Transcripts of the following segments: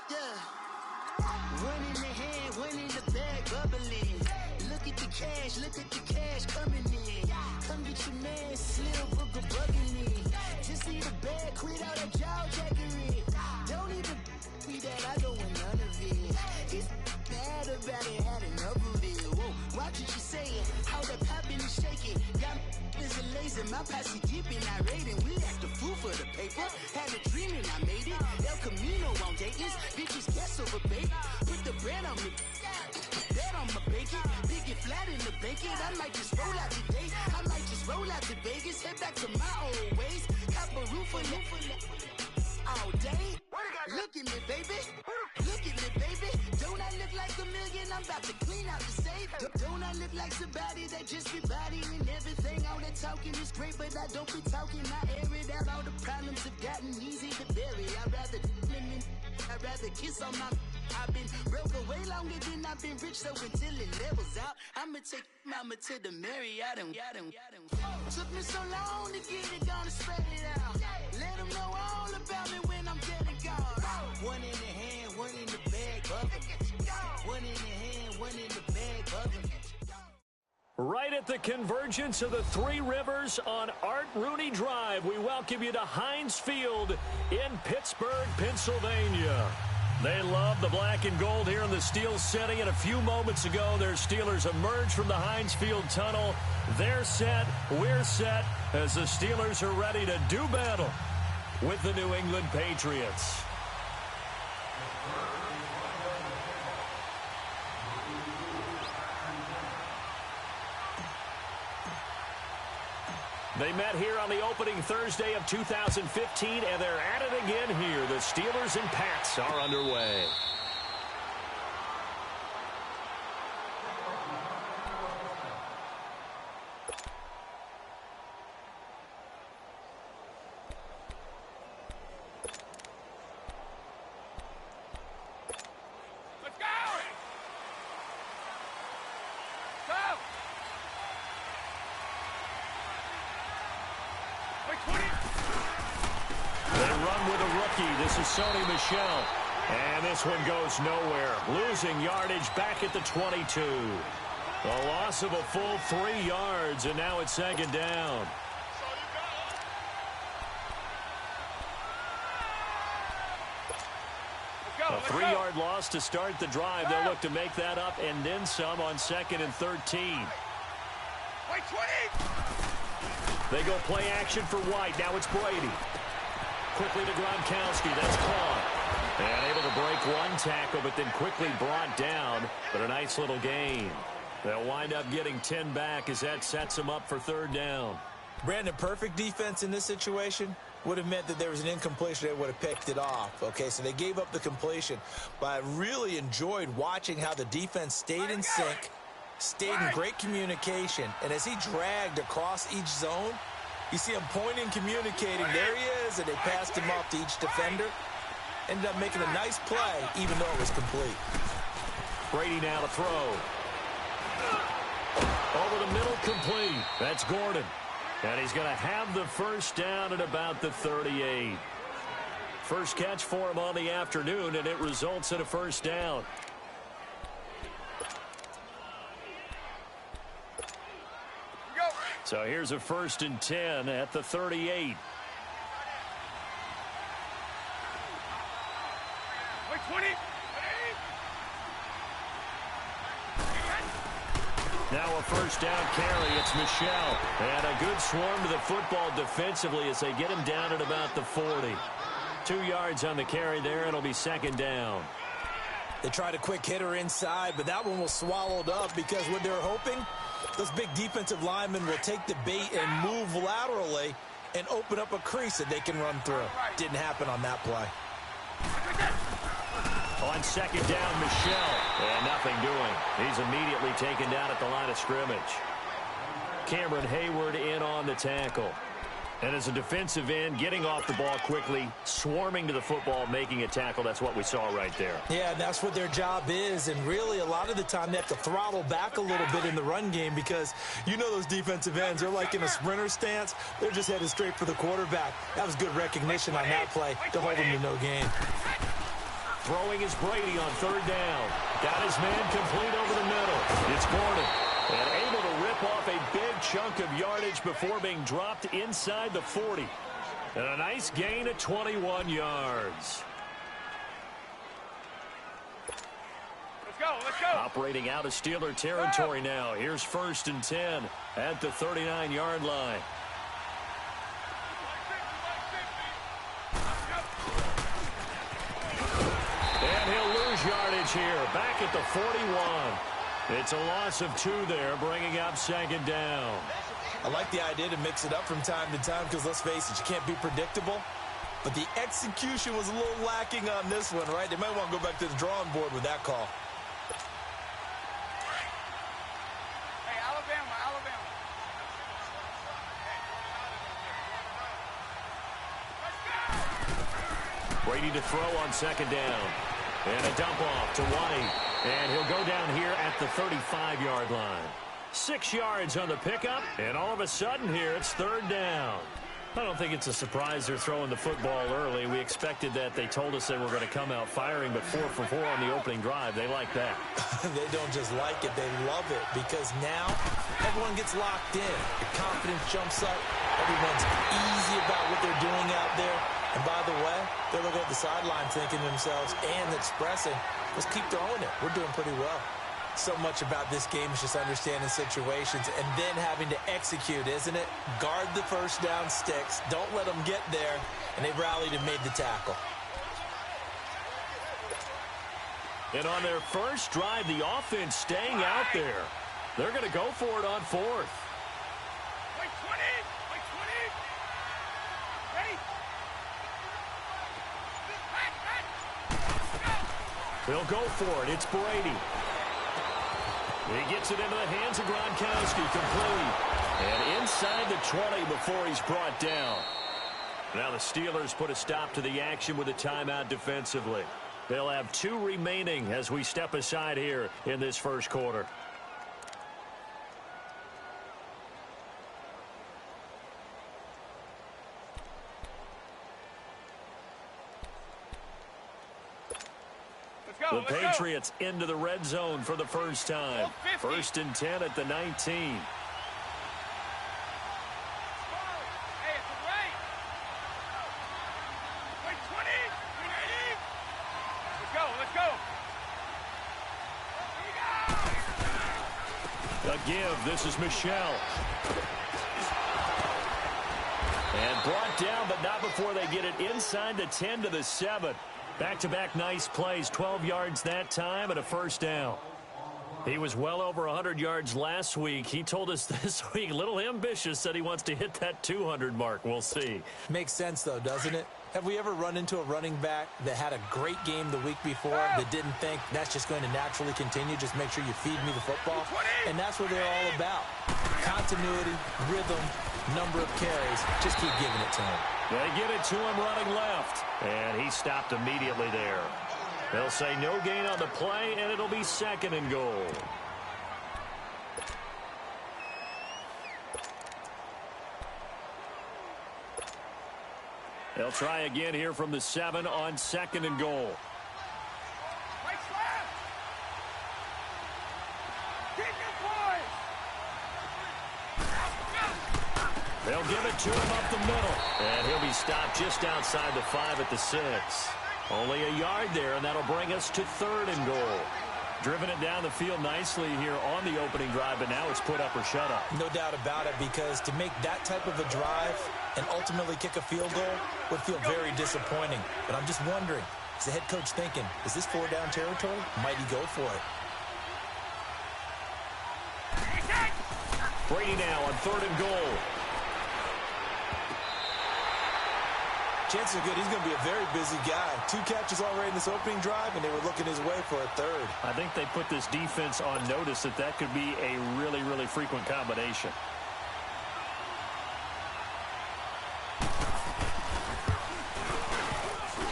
Yeah. One in the hand, one in the bag, bubbling. Look at the cash coming in. Come get your man, Slim Booker bugging in. Just see the bag, quit all that jaw jackery. Don't even me that I don't want none of it. He's mad about it, had enough of it. Whoa, watch what you saying, how that poppin' and shaking. Got is a lazy, my posse deep and I raiding. We act the fool for the paper. Had a dream and I made it. El Camino on Dayton's, bitches guess over bait. Put the bread on me. Bet on my bacon, big and flat in the bacon. I might just roll out today. I might just roll out to Vegas, head back to my old ways. Cop a roof for all day. Look at me, baby. Look at me, baby. Don't I look like $1 million? I'm about to clean out the safe. Don't I look like somebody that just be bodying everything? All that talking is great, but I don't be talking. I air it out. All the problems have gotten easy to bury. I'd rather kiss on my. I've been broke way longer than I've been rich, so until it levels out, I'ma take mama to the Marriott and took me so long to get it, gonna spread it out. Let them know all about me when I'm dead and gone. One in the hand, one in the bag, bubbling. One in the hand, one in the bag, bubbling. Right at the convergence of the Three Rivers on Art Rooney Drive, we welcome you to Heinz Field in Pittsburgh, Pennsylvania. They love the black and gold here in the Steel City, and a few moments ago, their Steelers emerged from the Heinz Field tunnel. They're set, we're set, as the Steelers are ready to do battle with the New England Patriots. They met here on the opening Thursday of 2015, and they're at it again here. The Steelers and Pats are underway. Sony Michel, and this one goes nowhere. Losing yardage back at the 22. A loss of a full 3 yards, and now it's second down. A 3-yard loss to start the drive. They'll look to make that up and then some on 2nd and 13. They go play action for White. Now it's Brady. Quickly to Gronkowski, that's caught. And able to break one tackle, but then quickly brought down. But a nice little gain. They'll wind up getting 10 back as that sets them up for third down. Brandon, perfect defense in this situation would have meant that there was an incompletion. They would have picked it off. Okay, so they gave up the completion. But I really enjoyed watching how the defense stayed in sync, stayed in great communication. And as he dragged across each zone, you see him pointing, communicating. There he is, and they passed him off to each defender. Ended up making a nice play, even though it was complete. Brady now to throw. Over the middle, complete. That's Gordon. And he's going to have the first down at about the 38. First catch for him on the afternoon, and it results in a first down. So here's a 1st and 10 at the 38. Now a first down carry. It's Michel. And a good swarm to the football defensively as they get him down at about the 40. 2 yards on the carry there. It'll be second down. They tried a quick hitter inside, but that one was swallowed up because what they're hoping, those big defensive linemen will take the bait and move laterally and open up a crease that they can run through. Didn't happen on that play. On second down, Michel. And nothing doing. He's immediately taken down at the line of scrimmage. Cameron Hayward in on the tackle. And as a defensive end, getting off the ball quickly, swarming to the football, making a tackle. That's what we saw right there. Yeah, that's what their job is. And really, a lot of the time, they have to throttle back a little bit in the run game because you know those defensive ends, they're like in a sprinter stance. They're just headed straight for the quarterback. That was good recognition on that play to hold him to no gain. Throwing is Brady on third down. Got his man complete over the middle. It's Gordon. And able to rip off a big chunk of yardage before being dropped inside the 40. And a nice gain of 21 yards. Let's go. Operating out of Steeler territory now. Here's 1st and 10 at the 39-yard line. And he'll lose yardage here. Back at the 41. It's a loss of 2 there, bringing up 2nd down. I like the idea to mix it up from time to time because, let's face it, you can't be predictable. But the execution was a little lacking on this one, right? They might want to go back to the drawing board with that call. Hey, Alabama. Brady to throw on 2nd down. And a dump off to White. And he'll go down here at the 35-yard line. 6 yards on the pickup, and all of a sudden here it's 3rd down. I don't think it's a surprise they're throwing the football early. We expected that. They told us they were going to come out firing, but 4 for 4 on the opening drive. They like that. They don't just like it, they love it, because now everyone gets locked in. The confidence jumps up. Everyone's easy about what they're doing out there. And by the way, they're looking at the sideline thinking to themselves and expressing, let's keep throwing it. We're doing pretty well. So much about this game is just understanding situations and then having to execute, isn't it? Guard the first down sticks. Don't let them get there. And they rallied and made the tackle. And on their first drive, the offense staying out there. They're going to go for it on 4th. Wait, 20. Ready? They'll go for it. It's Brady. He gets it into the hands of Gronkowski, complete. And inside the 20 before he's brought down. Now the Steelers put a stop to the action with a timeout defensively. They'll have 2 remaining as we step aside here in this first quarter. The Patriots into the red zone for the first time. 1st and 10 at the 19. Hey, it's a right. Wait, 20. Let's go. A give. This is Michelle. And brought down, but not before they get it inside the 10 to the 7. Back-to-back nice plays, 12 yards that time and a 1st down. He was well over 100 yards last week. He told us this week, a little ambitious, said he wants to hit that 200 mark. We'll see. Makes sense, though, doesn't it? Have we ever run into a running back that had a great game the week before that didn't think that's just going to naturally continue? Just make sure you feed me the football. And that's what they're all about. Continuity, rhythm, number of carries. Just keep giving it to him. They get it to him running left. And he stopped immediately there. They'll say no gain on the play, and it'll be 2nd and goal. They'll try again here from the 7 on 2nd and goal. Right slap. Keep your poise. They'll give it to him up the middle. And he'll be stopped just outside the 5 at the 6. Only a yard there, and that'll bring us to 3rd and goal. Driven it down the field nicely here on the opening drive, but now it's put up or shut up. No doubt about it, because to make that type of a drive and ultimately kick a field goal would feel very disappointing. But I'm just wondering, is the head coach thinking, is this 4-down territory? Might he go for it? Brady now on 3rd and goal. Chances are good he's going to be a very busy guy. 2 catches already in this opening drive, and they were looking his way for a 3rd. I think they put this defense on notice that that could be a really, really frequent combination.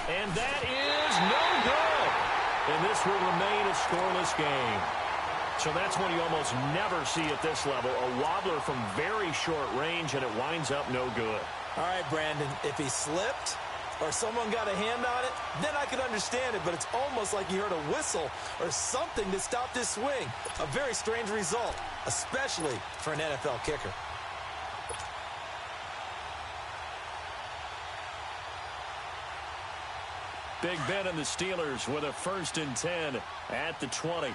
And that is no good. And this will remain a scoreless game. So that's one you almost never see at this level. A wobbler from very short range, and it winds up no good. All right, Brandon, if he slipped, or someone got a hand on it, then I could understand it, but it's almost like you heard a whistle or something to stop this swing. A very strange result, especially for an NFL kicker. Big Ben and the Steelers with a 1st and 10 at the 20.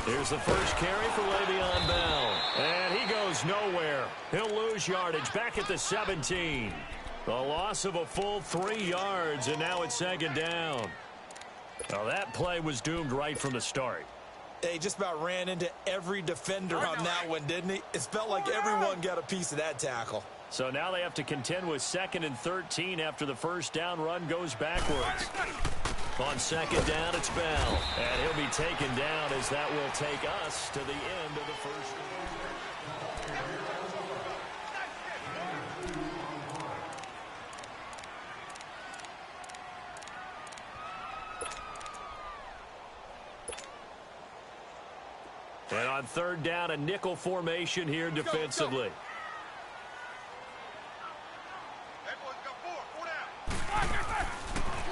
Here's the first carry for Le'Veon Bell. And he goes nowhere. He'll lose yardage back at the 17. The loss of a full 3 yards, and now it's 2nd down. Well, that play was doomed right from the start. He just about ran into every defender on that one, didn't he? It felt like everyone got a piece of that tackle. So now they have to contend with 2nd and 13 after the first down run goes backwards. On 2nd down, it's Bell. And he'll be taken down as that will take us to the end of the first. And on 3rd down, a nickel formation here defensively.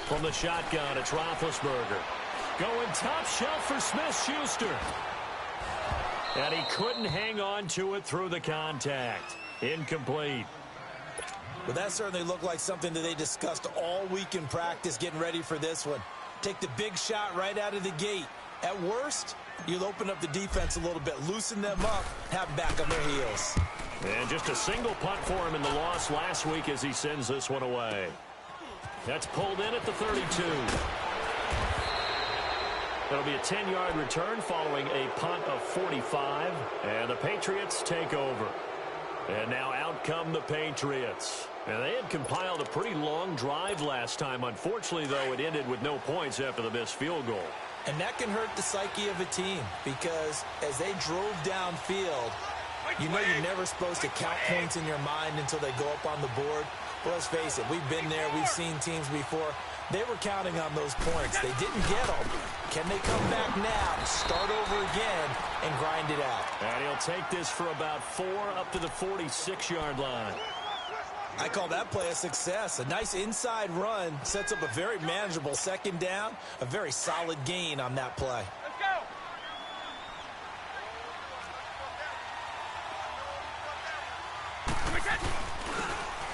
From the shotgun, it's Roethlisberger. Going top shelf for Smith-Schuster. And he couldn't hang on to it through the contact. Incomplete. Well, that certainly looked like something that they discussed all week in practice getting ready for this one. Take the big shot right out of the gate. At worst, you'll open up the defense a little bit, loosen them up, have them back on their heels. And just a single punt for him in the loss last week as he sends this one away. That's pulled in at the 32. That'll be a 10-yard return following a punt of 45. And the Patriots take over. And now out come the Patriots. And they had compiled a pretty long drive last time. Unfortunately, though, it ended with no points after the missed field goal. And that can hurt the psyche of a team because as they drove downfield, you know you're never supposed to count points in your mind until they go up on the board. Well, let's face it, we've been there, we've seen teams before. They were counting on those points. They didn't get them. Can they come back now, start over again, and grind it out? And he'll take this for about 4 up to the 46-yard line. I call that play a success. A nice inside run sets up a very manageable 2nd down, a very solid gain on that play. Let's go.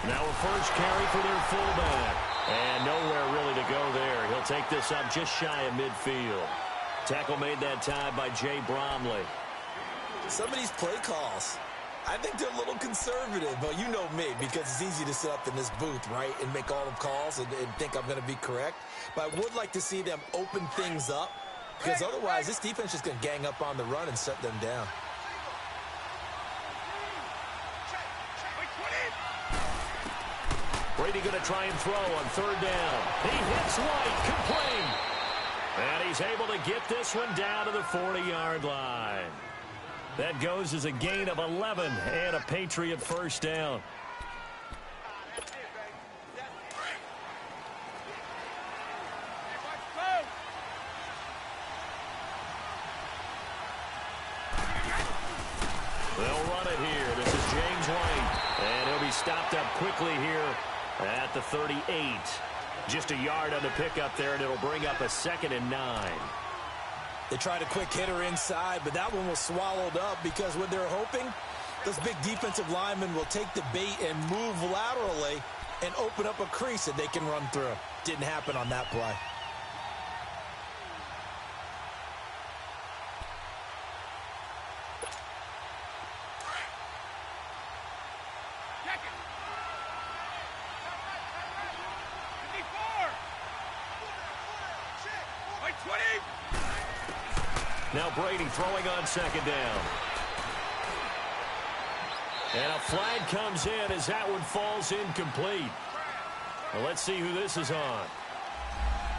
Now a first carry for their fullback. And nowhere really to go there. He'll take this up just shy of midfield. Tackle made that time by Jay Bromley. Some of these play calls, I think they're a little conservative, but you know me, because it's easy to sit up in this booth, right, and make all the calls and think I'm going to be correct. But I would like to see them open things up, because otherwise this defense is going to gang up on the run and shut them down. Brady going to try and throw on 3rd down. He hits White, complete. And he's able to get this one down to the 40-yard line. That goes as a gain of 11 and a Patriot first down. They'll run it here. This is James White. And he'll be stopped up quickly here at the 38. Just a yard on the pickup there, and it'll bring up a 2nd and 9. They tried a quick hitter inside, but that one was swallowed up because what they're hoping, those big defensive linemen will take the bait and move laterally and open up a crease that they can run through. Didn't happen on that play. Now Brady throwing on 2nd down. And a flag comes in as that one falls incomplete. Well, let's see who this is on.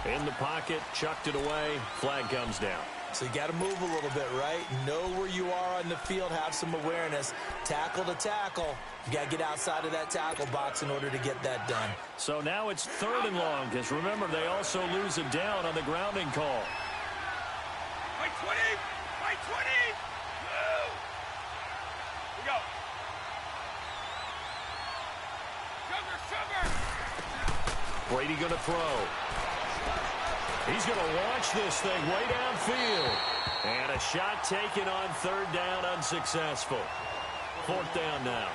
In the pocket, chucked it away, flag comes down. So you got to move a little bit, right? Know where you are on the field, have some awareness. Tackle to tackle. You got to get outside of that tackle box in order to get that done. So now it's 3rd and long, because remember, they also lose a down on the grounding call. By 20! By 20! Move! Brady going to throw. He's going to launch this thing way downfield. And a shot taken on third down, unsuccessful. Fourth down now.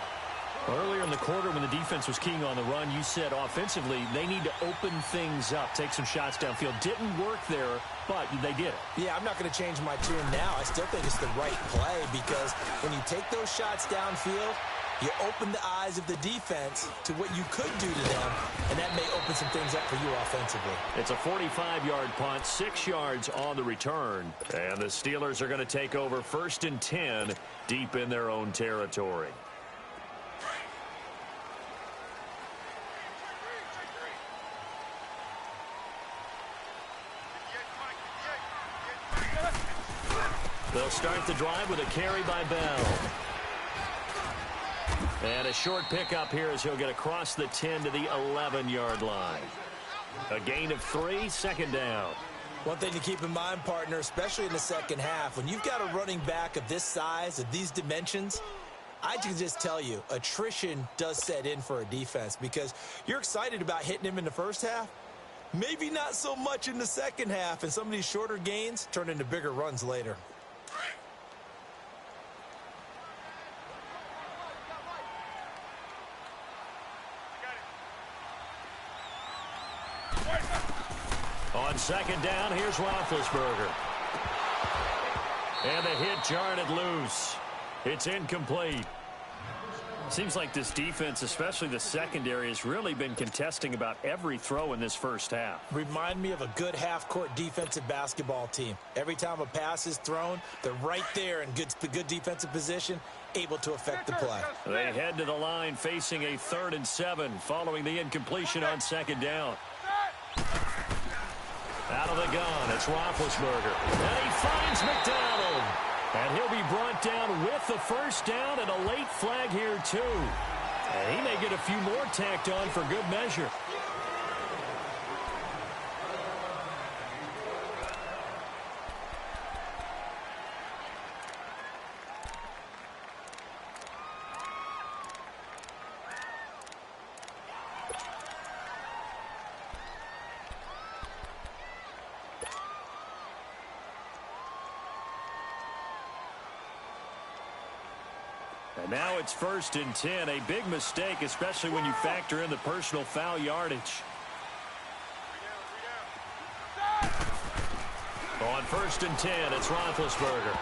Earlier in the quarter when the defense was keying on the run, you said offensively they need to open things up, take some shots downfield. Didn't work there, but they did it. Yeah, I'm not going to change my tune now. I still think it's the right play because when you take those shots downfield, you open the eyes of the defense to what you could do to them, and that may open some things up for you offensively. It's a 45-yard punt, 6 yards on the return, and the Steelers are going to take over 1st and 10 deep in their own territory. They'll start the drive with a carry by Bell. And a short pickup here as he'll get across the 10 to the 11-yard line. A gain of 3, second down. One thing to keep in mind, partner, especially in the second half, when you've got a running back of this size, of these dimensions, I can just tell you, attrition does set in for a defense because you're excited about hitting him in the first half. Maybe not so much in the second half, and some of these shorter gains turn into bigger runs later. On second down, here's Roethlisberger. And the hit jarred it loose. It's incomplete. Seems like this defense, especially the secondary, has really been contesting about every throw in this first half. Remind me of a good half-court defensive basketball team. Every time a pass is thrown, they're right there in good defensive position, able to affect the play. They head to the line facing a 3rd and 7 following the incompletion on second down. Out of the gun, it's Roethlisberger. And he finds McDonald. And he'll be brought down with the first down and a late flag here, too. And he may get a few more tacked on for good measure. And now it's 1st and 10. A big mistake, especially when you factor in the personal foul yardage. On 1st and 10, it's Roethlisberger.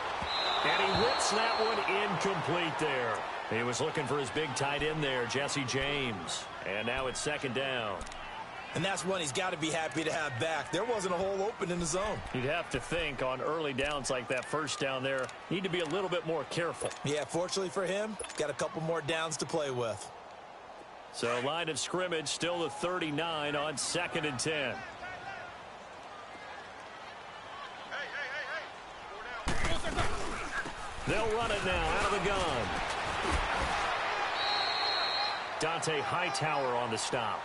And he whips that one incomplete there. He was looking for his big tight end there, Jesse James. And now it's 2nd down. And that's one he's got to be happy to have back. There wasn't a hole open in the zone. You'd have to think on early downs like that first down there, need to be a little bit more careful. Yeah, fortunately for him, got a couple more downs to play with. So line of scrimmage still the 39 on 2nd and 10. They'll run it now out of the gun. Dante Hightower on the stop.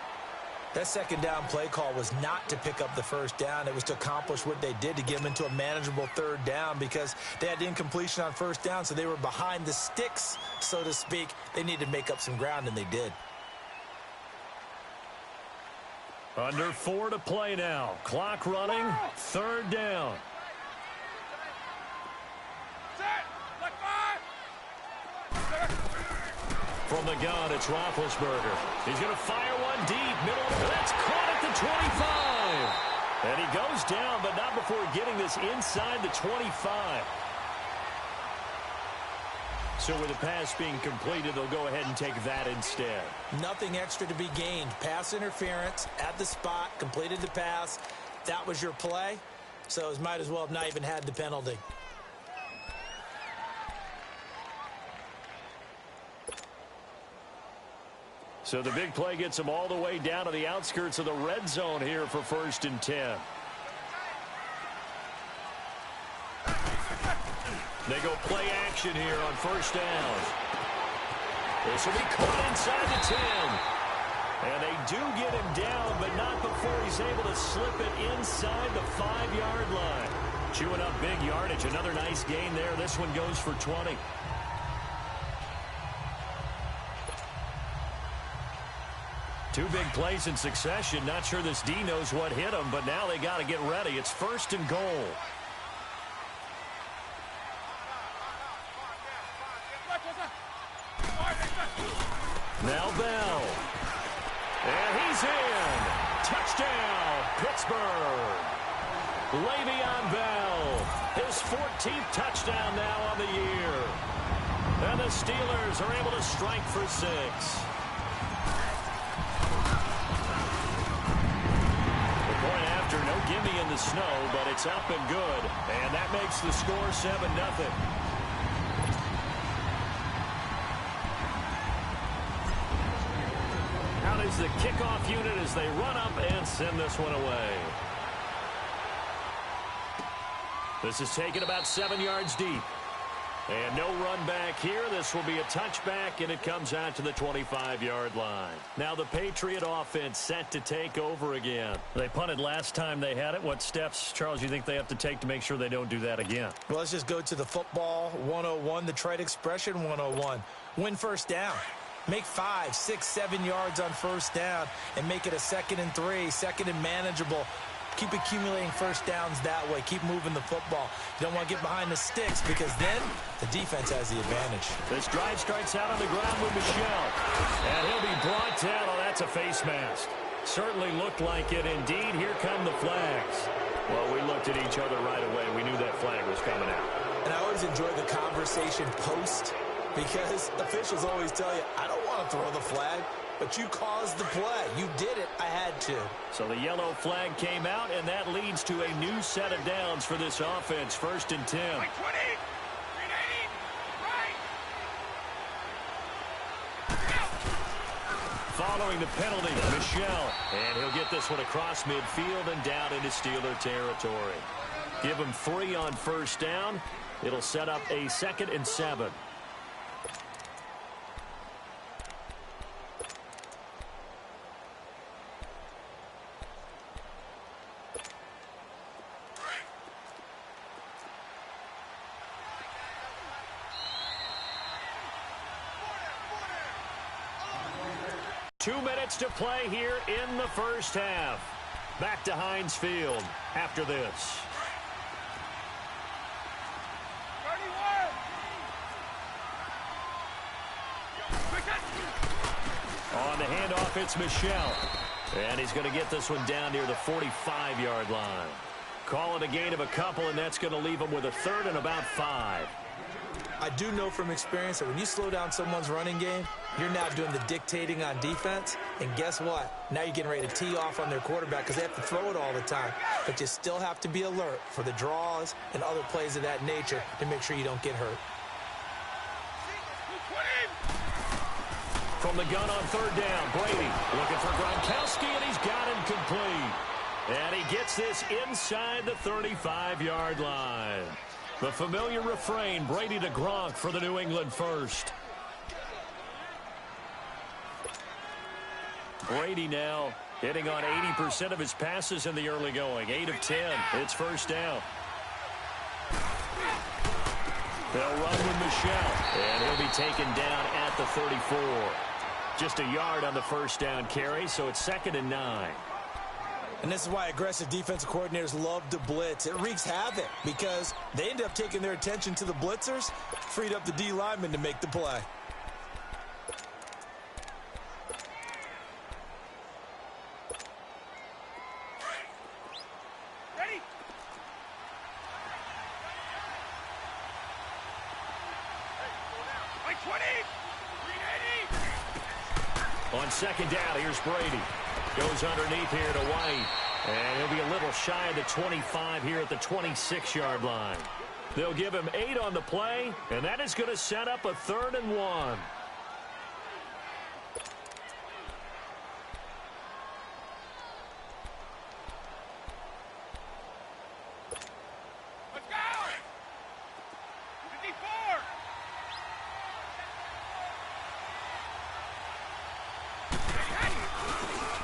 That second down play call was not to pick up the first down. It was to accomplish what they did to get them into a manageable 3rd down because they had incompletion on first down, so they were behind the sticks, so to speak. They needed to make up some ground, and they did. Under 4 to play now. Clock running. 3rd down. From the gun, it's Roethlisberger. He's going to fire one deep. Middle. That's caught at the 25. And he goes down, but not before getting this inside the 25. So with the pass being completed, they'll go ahead and take that instead. Nothing extra to be gained. Pass interference at the spot, completed the pass. That was your play, so it might as well have not even had the penalty. So the big play gets them all the way down to the outskirts of the red zone here for 1st and 10. They go play action here on 1st down. This will be caught inside the 10. And they do get him down, but not before he's able to slip it inside the 5-yard line. Chewing up big yardage. Another nice gain there. This one goes for 20. Two big plays in succession. Not sure this D knows what hit him, but now they got to get ready. It's 1st and goal. Now Bell. And he's in. Touchdown, Pittsburgh. Le'Veon Bell, his 14th touchdown now on the year. And the Steelers are able to strike for 6. The point after, no gimme in the snow, but it's up and good. And that makes the score 7-0. Out is the kickoff unit as they run up and send this one away. This is taken about 7 yards deep. And no run back here. This will be a touchback, and it comes out to the 25-yard line. Now the Patriot offense set to take over again. They punted last time they had it. What steps, Charles, you think they have to take to make sure they don't do that again? Well, let's just go to the football 101, the trade expression 101. Win first down. Make 5, 6, 7 yards on first down and make it a 2nd and 3, 2nd and manageable. Keep accumulating first downs that way. Keep moving the football. You don't want to get behind the sticks because then the defense has the advantage. This drive starts out on the ground with Michel. And he'll be brought down. Oh, that's a face mask. Certainly looked like it. Indeed, here come the flags. Well, we looked at each other right away. We knew that flag was coming out. And I always enjoy the conversation post because officials always tell you, I don't want to throw the flag. But you caused the play. You did it. I had to. So the yellow flag came out, and that leads to a new set of downs for this offense. 1st and 10. Right 20. 380. Right. Following the penalty, Michel. And he'll get this one across midfield and down into Steeler territory. Give him 3 on first down. It'll set up a 2nd and 7. Two minutes to play here in the first half. Back to Heinz Field after this. 31. On the handoff, it's Michel. And he's going to get this one down near the 45-yard line. Call it a gain of a couple, and that's going to leave him with a 3rd and about 5. I do know from experience that when you slow down someone's running game, you're now doing the dictating on defense. And guess what? Now you're getting ready to tee off on their quarterback because they have to throw it all the time. But you still have to be alert for the draws and other plays of that nature to make sure you don't get hurt. From the gun on 3rd down, Brady looking for Gronkowski, and he's got him complete. And he gets this inside the 35-yard line. The familiar refrain, Brady to Gronk for the New England first. Brady now hitting on 80% of his passes in the early going. 8 of 10. It's first down. They'll run with Michel, and he'll be taken down at the 34. Just a yard on the first down carry, so it's 2nd and 9. And this is why aggressive defensive coordinators love to blitz. It wreaks havoc because they end up taking their attention to the blitzers, freed up the D lineman to make the play. Ready? Right 20. 380. On 2nd down, here's Brady. Goes underneath here to White. And he'll be a little shy of the 25 here at the 26-yard line. They'll give him 8 on the play, and that is going to set up a 3rd and 1. Let's go. 54.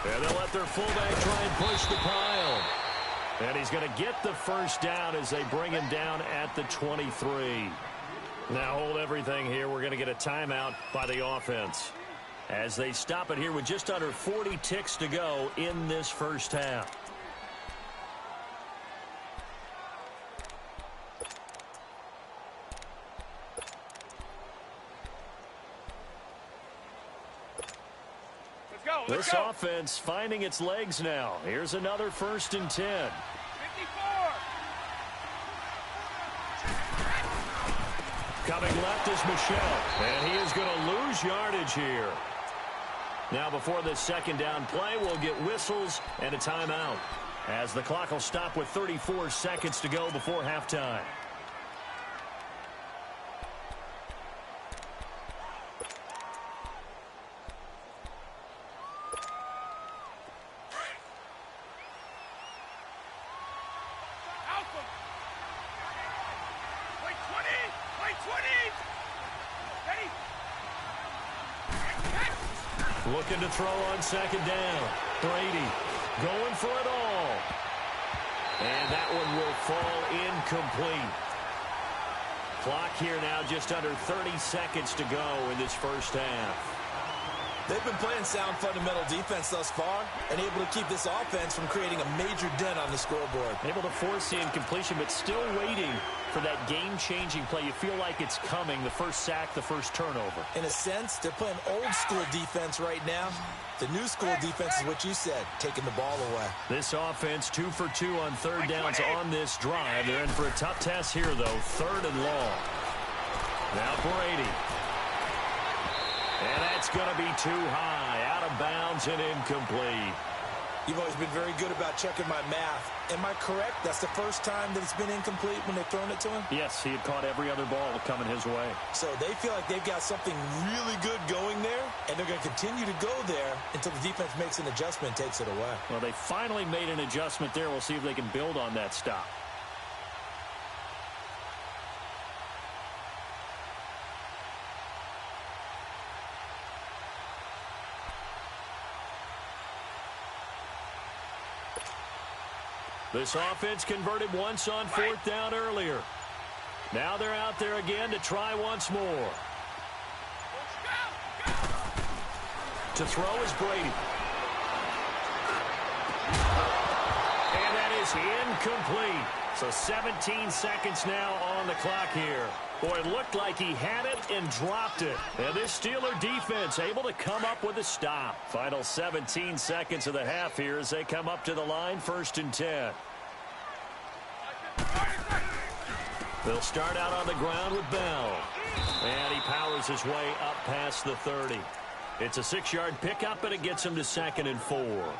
And they'll let their fullback try and push the pile. And he's going to get the first down as they bring him down at the 23. Now hold everything here. We're going to get a timeout by the offense. as they stop it here with just under 40 ticks to go in this first half. This offense finding its legs now. Here's another 1st and 10. 54. Coming left is Michelle, and he is going to lose yardage here. Now before this second down play, we'll get whistles and a timeout, as the clock will stop with 34 seconds to go before halftime. Looking to throw on second down. Brady going for it all. And that one will fall incomplete. Clock here now just under 30 seconds to go in this first half. They've been playing sound fundamental defense thus far and able to keep this offense from creating a major dent on the scoreboard. Able to force the incompletion, but still waiting for that game-changing play. You feel like it's coming, the first sack, the first turnover. In a sense, they're playing old-school defense right now. The new-school defense is what you said, taking the ball away. This offense 2 for 2 on third downs on this drive. They're in for a tough test here, though, 3rd and long. Now Brady. And that's going to be too high, out of bounds and incomplete. You've always been very good about checking my math. Am I correct? That's the first time that it's been incomplete when they've thrown it to him? Yes, he had caught every other ball coming his way. So they feel like they've got something really good going there, and they're going to continue to go there until the defense makes an adjustment and takes it away. Well, they finally made an adjustment there. We'll see if they can build on that stop. This offense converted once on 4th down earlier. Now they're out there again to try once more. To throw is Brady. And that is incomplete. So 17 seconds now on the clock here. Boy, it looked like he had it and dropped it. And this Steeler defense able to come up with a stop. Final 17 seconds of the half here as they come up to the line, 1st and 10. They'll start out on the ground with Bell. And he powers his way up past the 30. It's a 6-yard pickup, and it gets him to 2nd and 4.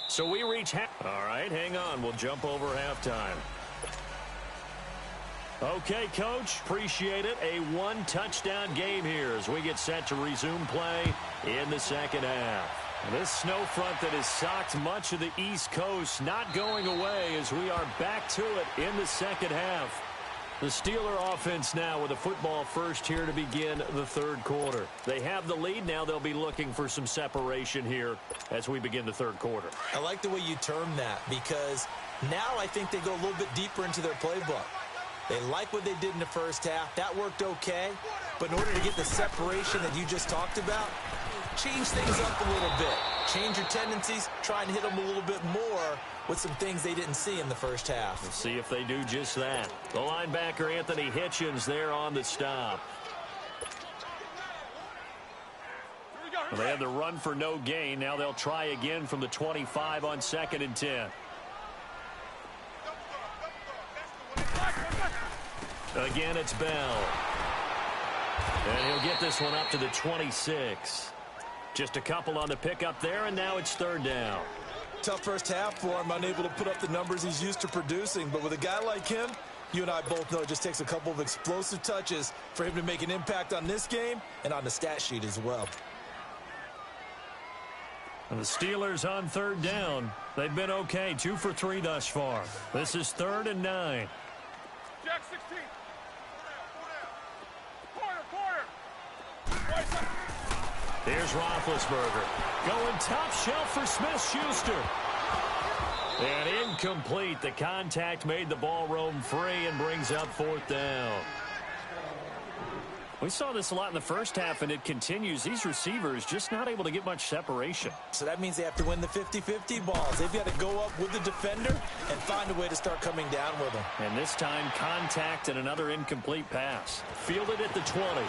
So we reach half. All right, hang on. We'll jump over halftime. Okay, Coach, appreciate it. A 1-touchdown game here as we get set to resume play in the second half. And this snow front that has socked much of the East Coast not going away as we are back to it in the second half. The Steeler offense now with a football first here to begin the 3rd quarter. They have the lead. Now they'll be looking for some separation here as we begin the 3rd quarter. I like the way you term that because now I think they go a little bit deeper into their playbook. They like what they did in the first half. That worked okay. But in order to get the separation that you just talked about, change things up a little bit. Change your tendencies. Try and hit them a little bit more with some things they didn't see in the first half. Let's see if they do just that. The linebacker, Anthony Hitchens, there on the stop. Well, they had the run for no gain. Now they'll try again from the 25 on 2nd and 10. Again, it's Bell. And he'll get this one up to the 26. Just a couple on the pickup there, and now it's 3rd down. Tough first half for him, unable to put up the numbers he's used to producing. But with a guy like him, you and I both know it just takes a couple of explosive touches for him to make an impact on this game and on the stat sheet as well. And the Steelers on 3rd down. They've been okay, 2 for 3 thus far. This is 3rd and 9. Jack 16. Quarter. Here's Roethlisberger. Going top shelf for Smith-Schuster. And incomplete. The contact made the ball roam free and brings up fourth down. We saw this a lot in the first half, and it continues. These receivers just not able to get much separation. So that means they have to win the 50-50 balls. They've got to go up with the defender and find a way to start coming down with them. And this time, contact and another incomplete pass. Fielded at the 20.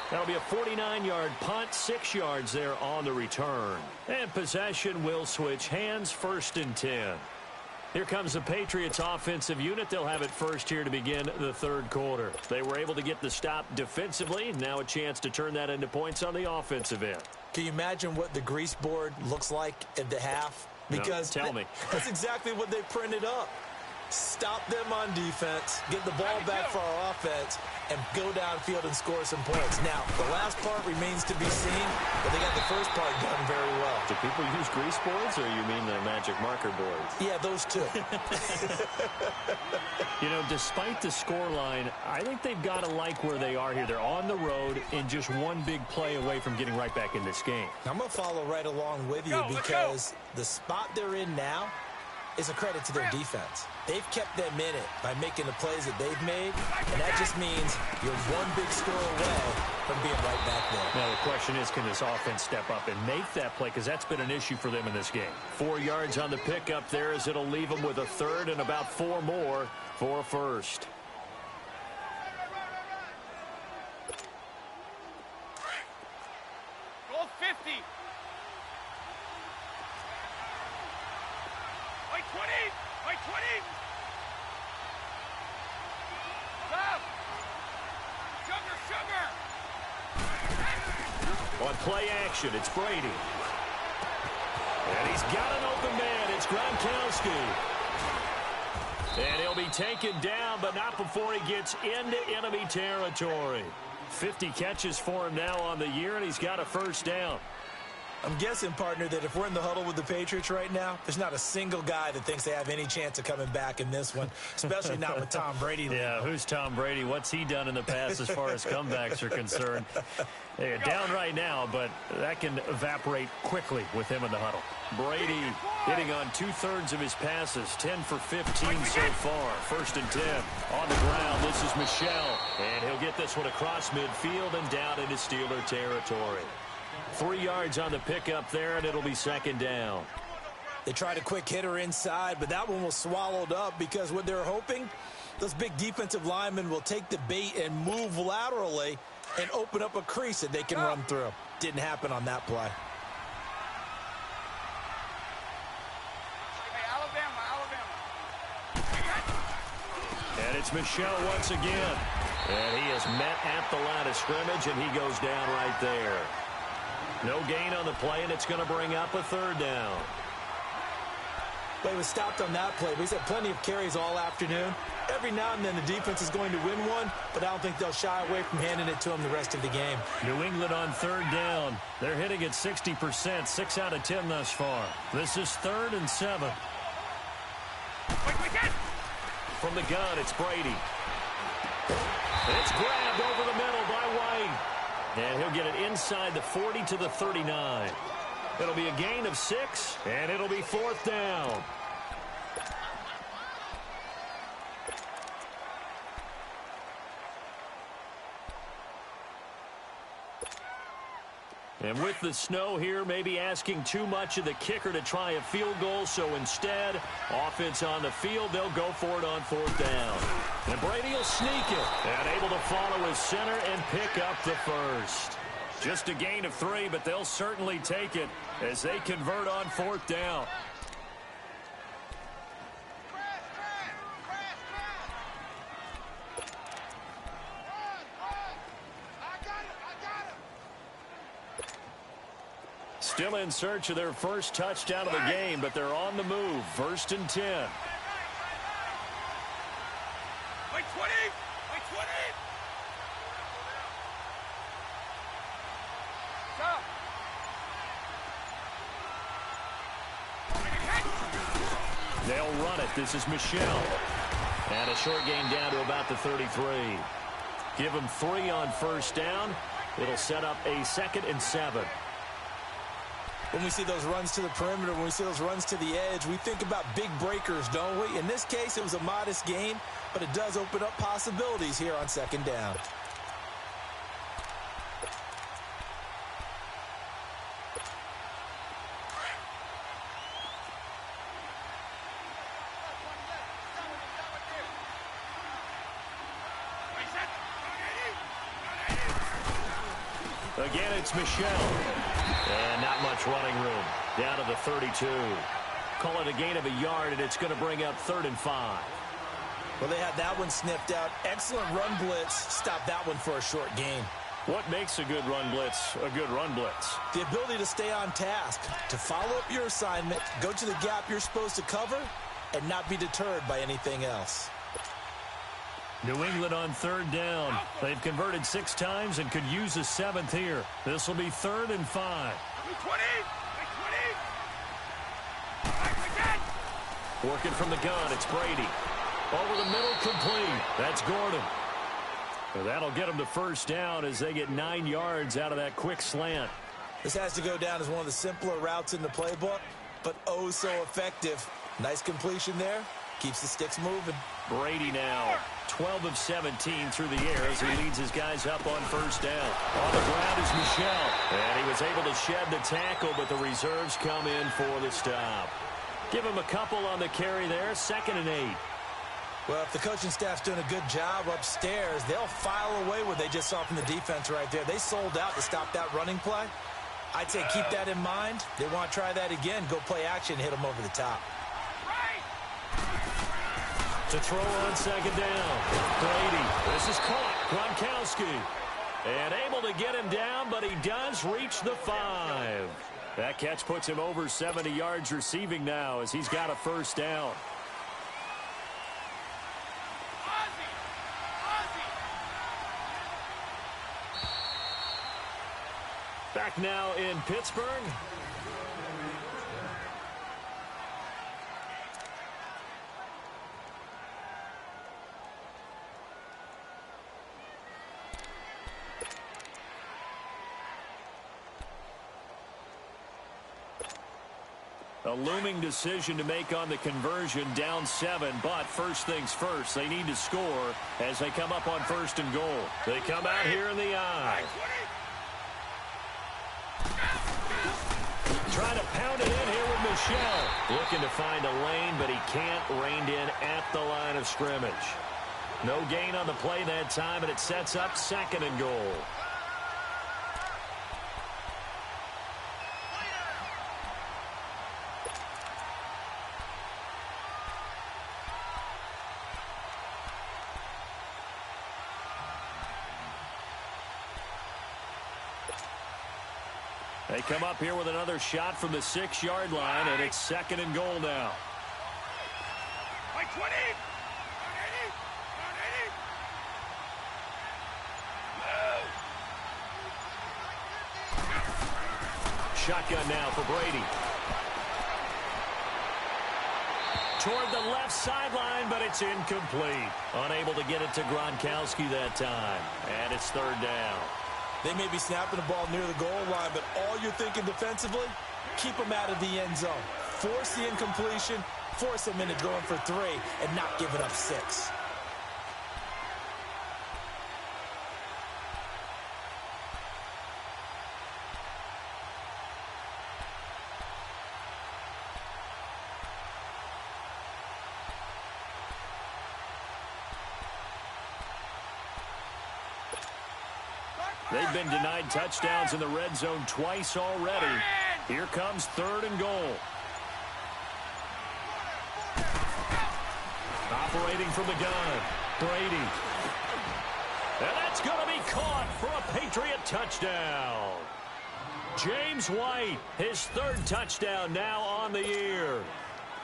That'll be a 49-yard punt, 6 yards there on the return. And possession will switch hands, 1st and 10. Here comes the Patriots offensive unit. They'll have it first here to begin the third quarter. They were able to get the stop defensively. Now a chance to turn that into points on the offensive end. Can you imagine what the grease board looks like at the half? Because no, tell me. That's exactly what they printed up. Stop them on defense, get the ball back for our offense, and go downfield and score some points. Now, the last part remains to be seen, but they got the first part done very well. Do people use grease boards, or you mean the magic marker boards? Yeah, those two. You know, despite the scoreline, I think they've got to like where they are here. They're on the road and just one big play away from getting right back in this game. I'm going to follow right along with you because the spot they're in now is a credit to their defense. They've kept them in it by making the plays that they've made, and that just means you're one big score away from being right back there. Now, the question is, can this offense step up and make that play? Because that's been an issue for them in this game. 4 yards on the pickup there as it'll leave them with a third and about 4 more for a first. Goal 50. Like 20. Like 20. Stop. Sugar. On play action, it's Brady. And he's got an open man. It's Gronkowski. And he'll be taken down, but not before he gets into enemy territory. 50 catches for him now on the year, and he's got a first down. I'm guessing, partner, that if we're in the huddle with the Patriots right now, there's not a single guy that thinks they have any chance of coming back in this one, especially not with Tom Brady. Yeah, who's Tom Brady? What's he done in the past as far as comebacks are concerned? They're down right now, but that can evaporate quickly with him in the huddle. Brady hitting on 2/3 of his passes, 10 for 15 so far. 1st and 10 on the ground. This is Michel, and he'll get this one across midfield and down into Steeler territory. 3 yards on the pickup there, and it'll be 2nd down. They tried a quick hitter inside, but that one was swallowed up because what they're hoping, those big defensive linemen will take the bait and move laterally and open up a crease that they can run through. Didn't happen on that play. Hey, Alabama. And it's Michel once again. And he is met at the line of scrimmage, and he goes down right there. No gain on the play, and it's going to bring up a 3rd down. But he was stopped on that play. But he's had plenty of carries all afternoon. Every now and then the defense is going to win one, but I don't think they'll shy away from handing it to him the rest of the game. New England on 3rd down. They're hitting at 60%, 6 out of 10 thus far. This is 3rd and 7. From the gun, it's Brady. It's grabbed over the middle by White. And he'll get it inside the 40 to the 39. It'll be a gain of 6, and it'll be 4th down. And with the snow here, maybe asking too much of the kicker to try a field goal. So instead, offense on the field, they'll go for it on 4th down. And Brady will sneak it. And able to follow his center and pick up the first. Just a gain of 3, but they'll certainly take it as they convert on 4th down. Still in search of their first touchdown of the game, but they're on the move. 1st and 10. Like 20. Like 20. Stop. They'll run it. This is Michel. And a short gain down to about the 33. Give them 3 on 1st down. It'll set up a 2nd and 7. When we see those runs to the perimeter, when we see those runs to the edge, we think about big breakers, don't we? In this case, it was a modest gain, but it does open up possibilities here on second down. Again, it's Michelle. And not much running room. Down to the 32. Call it a gain of a yard, and it's going to bring up 3rd and 5. Well, they had that one sniffed out. Excellent run blitz. Stop that one for a short gain. What makes a good run blitz a good run blitz? The ability to stay on task, to follow up your assignment, go to the gap you're supposed to cover, and not be deterred by anything else. New England on 3rd down. They've converted 6 times and could use a 7th here. This will be 3rd and 5. 20! Working from the gun, it's Brady. Over the middle, complete. That's Gordon. And that'll get them to 1st down as they get 9 yards out of that quick slant. This has to go down as one of the simpler routes in the playbook, but oh so effective. Nice completion there. Keeps the sticks moving. Brady now, 12 of 17 through the air as he leads his guys up on 1st down. On the ground is Michelle. And he was able to shed the tackle, but the reserves come in for the stop. Give him a couple on the carry there, 2nd and 8. Well, if the coaching staff's doing a good job upstairs, they'll file away what they just saw from the defense right there. They sold out to stop that running play. I'd say keep that in mind. They want to try that again, go play action, hit them over the top. To throw on 2nd down. Brady. This is caught. Gronkowski. And able to get him down, but he does reach the 5. That catch puts him over 70 yards receiving now as he's got a 1st down. Back now in Pittsburgh. A looming decision to make on the conversion, down 7, but first things first, they need to score as they come up on 1st and goal. They come out here in the eye. Trying to pound it in here with Michelle. Looking to find a lane, but he can't rein in at the line of scrimmage. No gain on the play that time, and it sets up 2nd and goal. They come up here with another shot from the 6-yard line, and it's 2nd and goal now. By 20! Shotgun now for Brady. Toward the left sideline, but it's incomplete. Unable to get it to Gronkowski that time, and it's 3rd down. They may be snapping the ball near the goal line, but all you're thinking defensively, keep them out of the end zone. Force the incompletion, force them into going for 3, and not give it up 6. They've been denied touchdowns in the red zone twice already. Here comes 3rd and goal. Operating from the gun, Brady. And that's going to be caught for a Patriot touchdown. James White, his 3rd touchdown now on the year.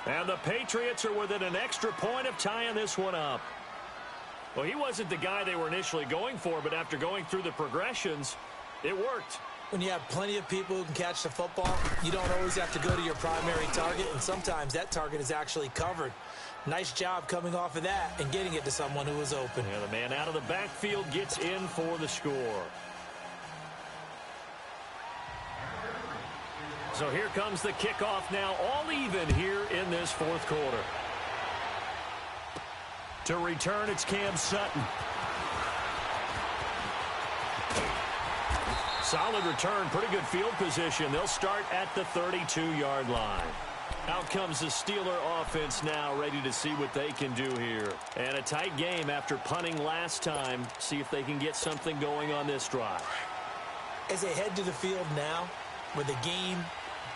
And the Patriots are within an extra point of tying this one up. Well, he wasn't the guy they were initially going for, but after going through the progressions, it worked. When you have plenty of people who can catch the football, you don't always have to go to your primary target, and sometimes that target is actually covered. Nice job coming off of that and getting it to someone who was open. Yeah, the man out of the backfield gets in for the score. So here comes the kickoff now, all even here in this fourth quarter. To return, it's Cam Sutton. Solid return, pretty good field position. They'll start at the 32-yard line. Out comes the Steeler offense now, ready to see what they can do here. And a tight game after punting last time. See if they can get something going on this drive. As they head to the field now, with the game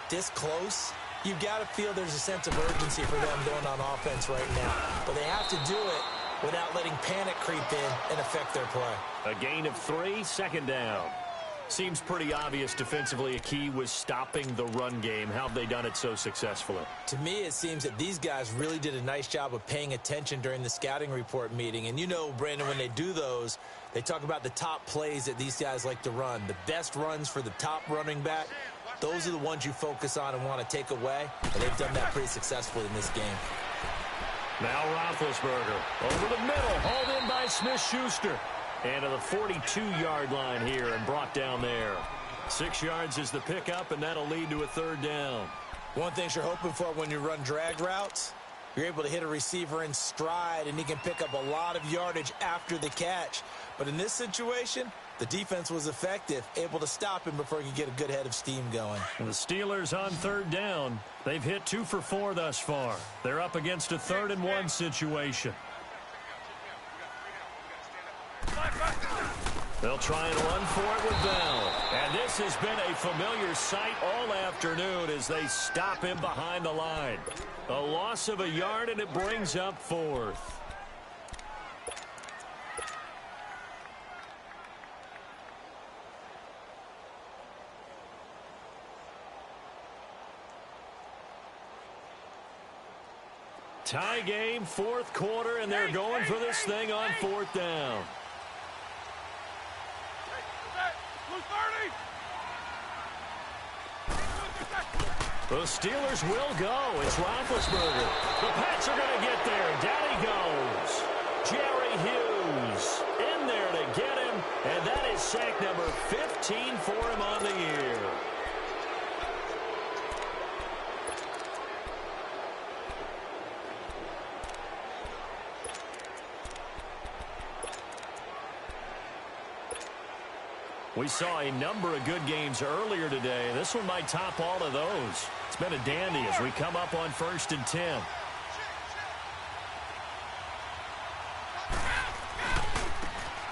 this close, you've got to feel there's a sense of urgency for them going on offense right now. But they have to do it without letting panic creep in and affect their play. A gain of 3, second down. Seems pretty obvious defensively a key was stopping the run game. How have they done it so successfully? To me, it seems that these guys really did a nice job of paying attention during the scouting report meeting. And you know, Brandon, when they do those, they talk about the top plays that these guys like to run. The best runs for the top running back, those are the ones you focus on and want to take away. And they've done that pretty successfully in this game. Now Roethlisberger over the middle, hauled in by Smith-Schuster. And to the 42-yard line here and brought down there. 6 yards is the pickup, and that'll lead to a third down. One thing you're hoping for when you run drag routes, you're able to hit a receiver in stride, and he can pick up a lot of yardage after the catch. But in this situation, the defense was effective, able to stop him before he could get a good head of steam going. And the Steelers on third down. They've hit 2 for 4 thus far. They're up against a 3rd and 1 situation. They'll try and run for it with Bell. And this has been a familiar sight all afternoon as they stop him behind the line. A loss of a yard, and it brings up 4th. Tie game, 4th quarter, and they're going for this thing on 4th down. The Steelers will go. It's Roethlisberger. The Pats are going to get there. Down he goes. Jerry Hughes in there to get him, and that is sack number 15 for him on the year. We saw a number of good games earlier today. This one might top all of those. It's been a dandy as we come up on 1st and 10.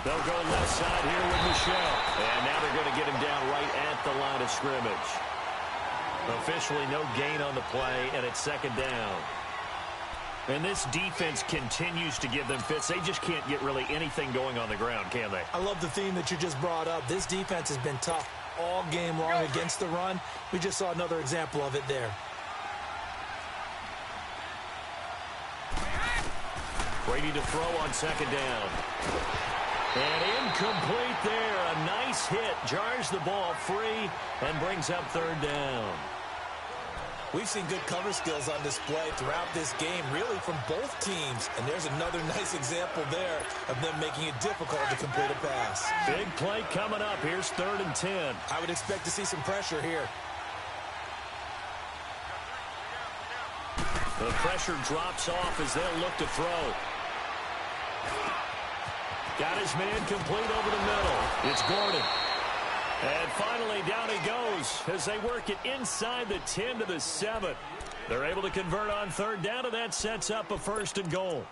They'll go left side here with Michelle. And now they're going to get him down right at the line of scrimmage. Officially no gain on the play, and it's 2nd down. And this defense continues to give them fits. They just can't get really anything going on the ground, can they? I love the theme that you just brought up. This defense has been tough all game long against the run. We just saw another example of it there. Brady to throw on 2nd down. And incomplete there. A nice hit. Jars the ball free and brings up 3rd down. We've seen good cover skills on display throughout this game, really from both teams. And there's another nice example there of them making it difficult to complete a pass. Big play coming up. Here's 3rd and 10. I would expect to see some pressure here. The pressure drops off as they'll look to throw. Got his man complete over the middle. It's Gordon. And finally, down he goes as they work it inside the 10 to the 7. They're able to convert on 3rd down, and that sets up a 1st and goal.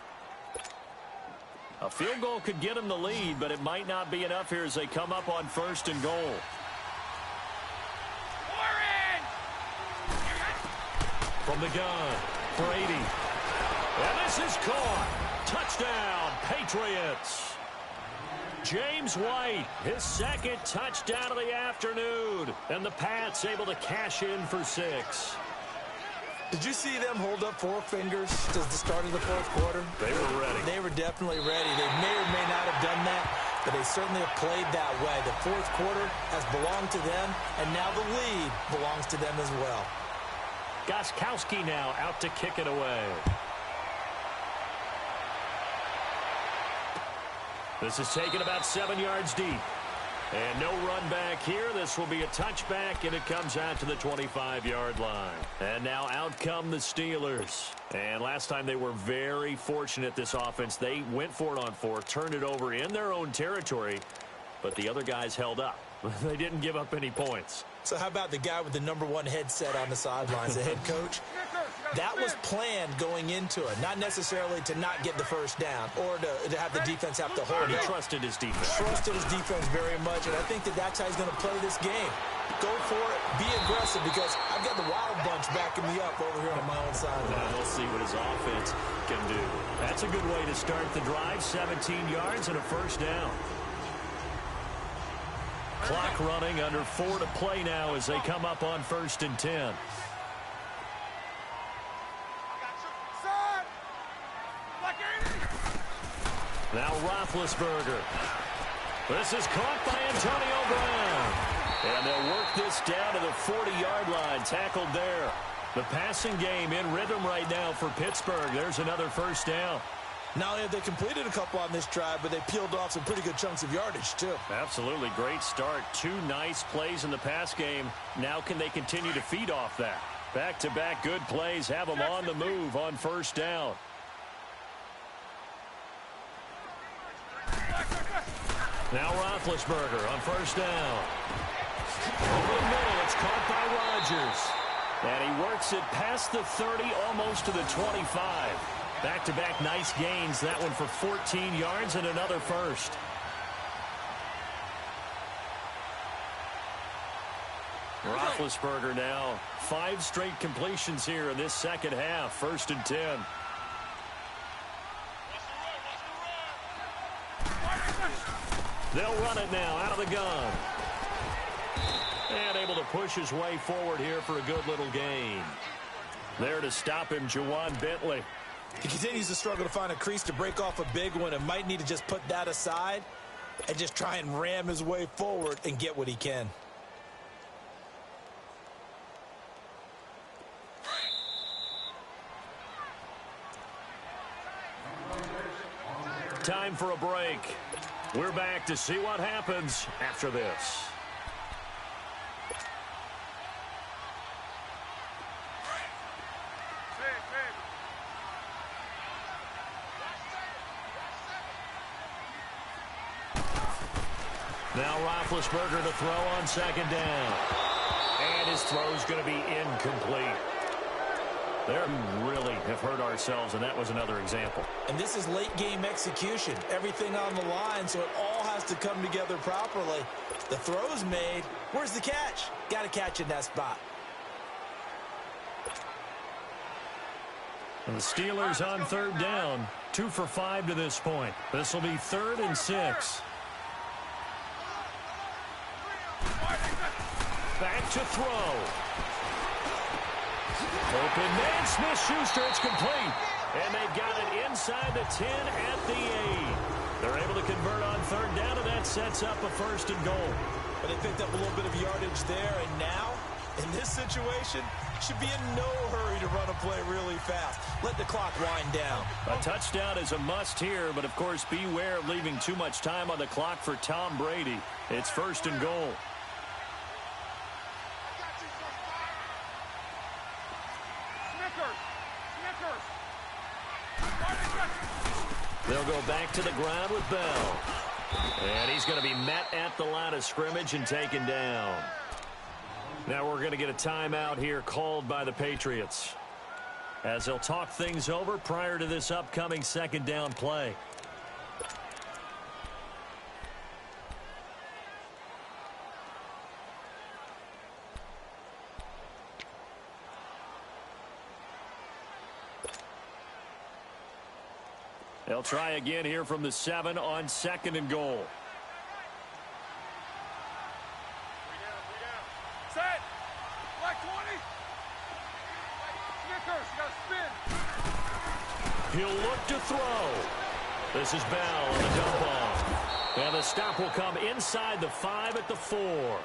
A field goal could get them the lead, but it might not be enough here as they come up on 1st and goal. From the gun, Brady. And this is caught. Touchdown, Patriots. James White, his 2nd touchdown of the afternoon. And the Pats able to cash in for 6. Did you see them hold up 4 fingers at the start of the 4th quarter? They were ready. They were definitely ready. They may or may not have done that, but they certainly have played that way. The 4th quarter has belonged to them, and now the lead belongs to them as well. Gostkowski now out to kick it away. This is taken about 7 yards deep. And no run back here. This will be a touchback, and it comes out to the 25-yard line. And now out come the Steelers. And last time they were very fortunate, this offense. They went for it on 4, turned it over in their own territory, but the other guys held up. They didn't give up any points. So how about the guy with the #1 headset on the sidelines, the head coach? That was planned going into it, not necessarily to not get the first down or to have the defense have to hold But he up. trusted his defense. Trusted his defense very much, and I think that's how he's going to play this game. Go for it, be aggressive, because I've got the wild bunch backing me up over here on my own sideline. Now we'll see what his offense can do. That's a good way to start the drive. 17 yards and a first down. Clock running, under 4 to play now as they come up on 1st and 10. Now Roethlisberger. This is caught by Antonio Brown. And they'll work this down to the 40-yard line. Tackled there. The passing game in rhythm right now for Pittsburgh. There's another first down. Not only have they completed a couple on this drive, but they peeled off some pretty good chunks of yardage, too. Absolutely. Great start. 2 nice plays in the pass game. Now can they continue to feed off that? Back-to-back good plays have them on the move on first down. Now Roethlisberger on first down. Over the middle, it's caught by Rodgers. And he works it past the 30, almost to the 25. Back-to-back nice gains. That one for 14 yards and another first. Roethlisberger now 5 straight completions here in this second half. 1st and 10. They'll run it now out of the gun. And able to push his way forward here for a good little gain. There to stop him, Juwan Bentley. He continues to struggle to find a crease to break off a big one and might need to just put that aside and just try and ram his way forward and get what he can. Time for a break. We're back to see what happens after this. Now Roethlisberger to throw on 2nd down. And his throw's going to be incomplete. They really have hurt ourselves, and that was another example. And this is late game execution. Everything on the line, so it all has to come together properly. The throw's made. Where's the catch? Got to catch in that spot. And the Steelers on 3rd down. 2 for 5 to this point. This will be 3rd and 6. Back to throw. Open man, Smith-Schuster, it's complete. And they've got it inside the 10 at the 8. They're able to convert on 3rd down, and that sets up a 1st and goal. But they picked up a little bit of yardage there, and now, in this situation, should be in no hurry to run a play really fast. Let the clock wind down. A touchdown is a must here, but of course, beware of leaving too much time on the clock for Tom Brady. It's 1st and goal. They'll go back to the ground with Bell. And he's going to be met at the line of scrimmage and taken down. Now we're going to get a timeout here called by the Patriots, as they'll talk things over prior to this upcoming 2nd down play. They'll try again here from the 7 on 2nd and goal. Set. Black 20. Snickers, you gotta spin. He'll look to throw. This is Bell on the dump off. And the stop will come inside the 5 at the 4.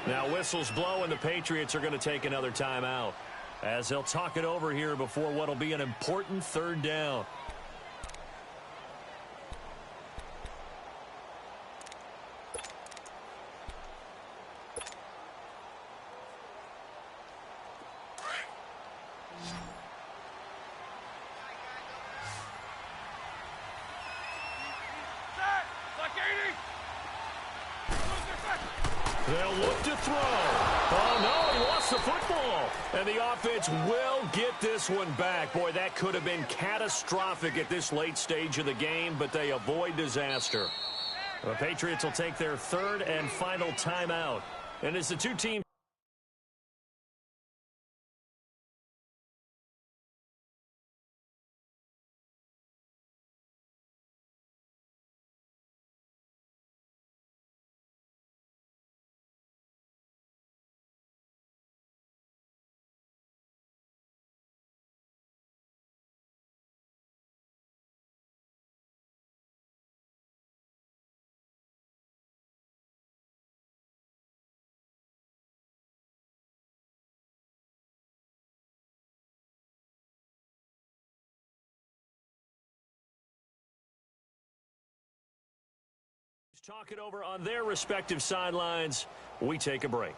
Now whistles blow, and the Patriots are going to take another timeout, as they'll talk it over here before what will be an important 3rd down. They'll look to throw. Oh, no, he lost the football. And the offense will get this one back. Boy, that could have been catastrophic at this late stage of the game, but they avoid disaster. The Patriots will take their third and final timeout. And as the two teams talk it over on their respective sidelines, we take a break.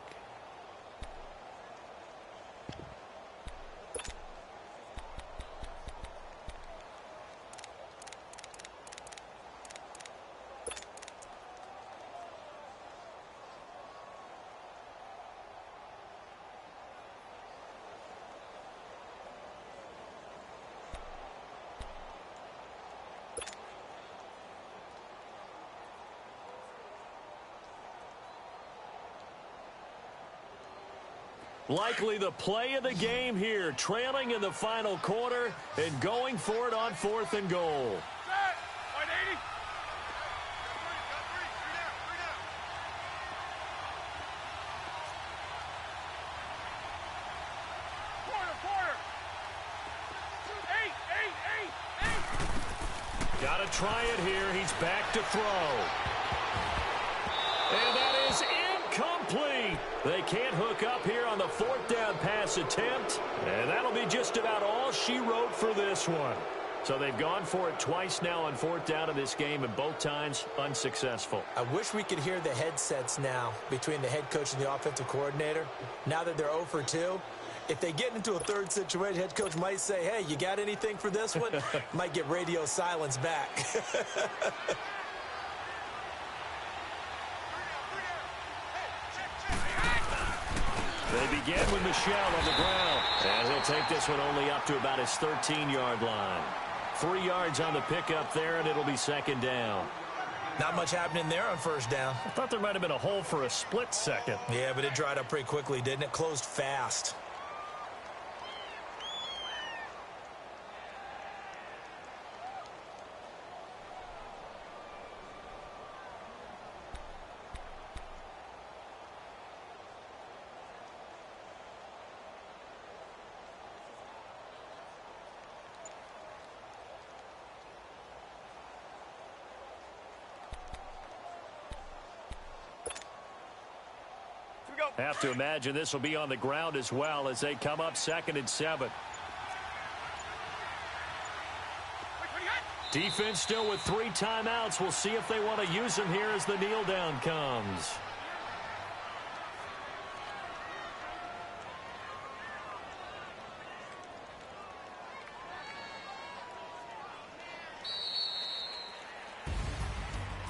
Likely the play of the game here, trailing in the final quarter and going for it on 4th and goal. Set. 180. Quarter. 8. Got to try it here. He's back to throw. And that is incomplete. They can't hook up here on the 4th down pass attempt. And that'll be just about all she wrote for this one. So they've gone for it twice now on 4th down in this game, and both times unsuccessful. I wish we could hear the headsets now between the head coach and the offensive coordinator. Now that they're 0 for 2, if they get into a third situation, head coach might say, hey, you got anything for this one? Might get radio silence back. They begin with Michelle on the ground. And he'll take this one only up to about his 13-yard line. 3 yards on the pickup there, and it'll be 2nd down. Not much happening there on 1st down. I thought there might have been a hole for a split second. Yeah, but it dried up pretty quickly, didn't it? Closed fast. Have to imagine this will be on the ground as well as they come up 2nd and 7. Defense still with 3 timeouts. We'll see if they want to use them here as the kneel down comes.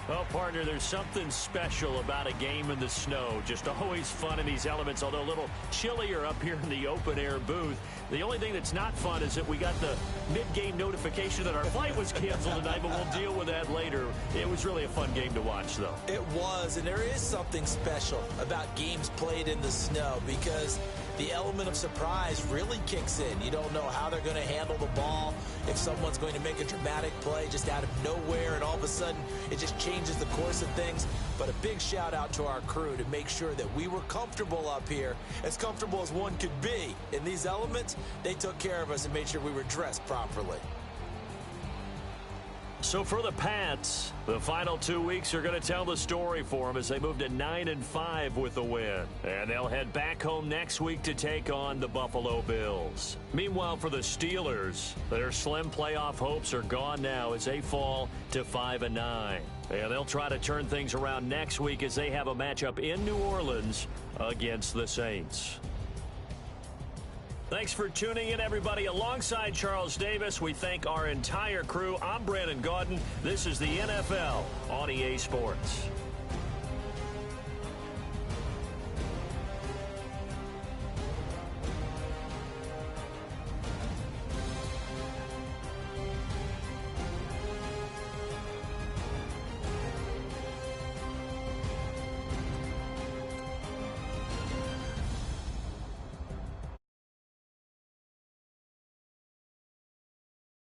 Well, partner, there's something special about a game in the snow. Just always fun in these elements, although a little chillier up here in the open-air booth. The only thing that's not fun is that we got the mid-game notification that our flight was canceled tonight, but we'll deal with that later. It was really a fun game to watch, though. It was, and there is something special about games played in the snow because the element of surprise really kicks in. You don't know how they're going to handle the ball, if someone's going to make a dramatic play just out of nowhere, and all of a sudden it just changes the course of things. But a big shout out to our crew to make sure that we were comfortable up here, as comfortable as one could be. In these elements, they took care of us and made sure we were dressed properly. So for the Pats, the final 2 weeks are going to tell the story for them as they move to 9-5 with the win. And they'll head back home next week to take on the Buffalo Bills. Meanwhile, for the Steelers, their slim playoff hopes are gone now as they fall to 5-9. And they'll try to turn things around next week as they have a matchup in New Orleans against the Saints. Thanks for tuning in, everybody. Alongside Charles Davis, we thank our entire crew. I'm Brandon Gaudin. This is the NFL on EA Sports.